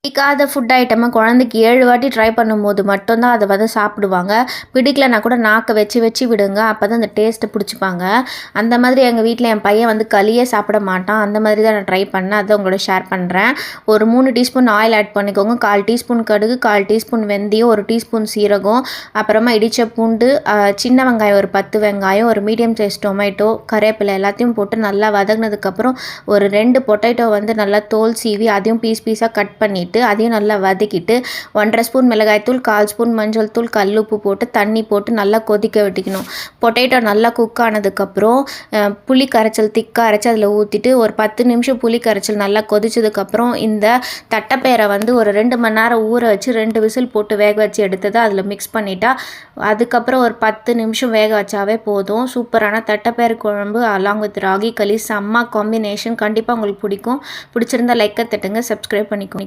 பிடிக்காத ஃபுட் ஐட்டமாக குழந்தைக்கு 7 வாட்டி ட்ரை பண்ணும்போது மட்டும்தான் அதை வந்து சாப்பிடுவாங்க. பிடிக்கலனா கூட நாக்கை வச்சு வச்சு விடுங்க. அப்போ தான் அந்த டேஸ்ட்டை பிடிச்சிப்பாங்க. அந்த மாதிரி எங்கள் வீட்டில் என் பையன் வந்து களியே சாப்பிட மாட்டான். அந்த மாதிரி தான் நான் ட்ரை பண்ணேன். அதை உங்களோட ஷேர் பண்ணுறேன். ஒரு 3 டீஸ்பூன் ஆயில் ஆட் பண்ணிக்கோங்க. 1/4 டீஸ்பூன் கடுகு, 1/4 டீஸ்பூன் வெந்தயம், 1 டீஸ்பூன் சீரகம், அப்புறமா இடித்த பூண்டு, சின்ன வெங்காயம் ஒரு 10 வெங்காயம், ஒரு மீடியம் சைஸ் டொமேட்டோ, கருவேப்பிலை எல்லாத்தையும் போட்டு நல்லா வதங்கினதுக்கப்புறம் ஒரு 2 பொட்டேட்டோ வந்து நல்லா தோல் சீவி அதையும் பீஸாக கட் பண்ணிவிட்டு அதையும் நல்லா வதக்கிட்டு 1/2 ஸ்பூன் மிளகாய்த்தூள், 1/4 ஸ்பூன் மஞ்சள் தூள், கல்லுப்பு போட்டு தண்ணி போட்டு நல்லா கொதிக்க விட்டுக்கணும். பொட்டேட்டோ நல்லா குக் ஆனதுக்கப்புறம் புளி கரைச்சல் திக்காக அரைச்சி அதில் ஊற்றிட்டு ஒரு 10 நிமிஷம் புளி கரைச்சல் நல்லா கொதிச்சதுக்கப்புறம் இந்த தட்டைப்பயிரை வந்து ஒரு 2 மணி நேரம் ஊற வச்சு 2 விசில் போட்டு வேக வச்சு எடுத்ததை அதில் மிக்ஸ் பண்ணிட்டா அதுக்கப்புறம் ஒரு 10 நிமிஷம் வேக வச்சாவே போதும். சூப்பரான தட்டைப்பயிறு குழம்பு அலாங் வித் ராகி களி செம்ம காம்பினேஷன். கண்டிப்பாக உங்களுக்கு பிடிக்கும். பிடிச்சிருந்தா லைக்கை தட்டுங்க, சப்ஸ்கிரைப் பண்ணிக்கோங்க.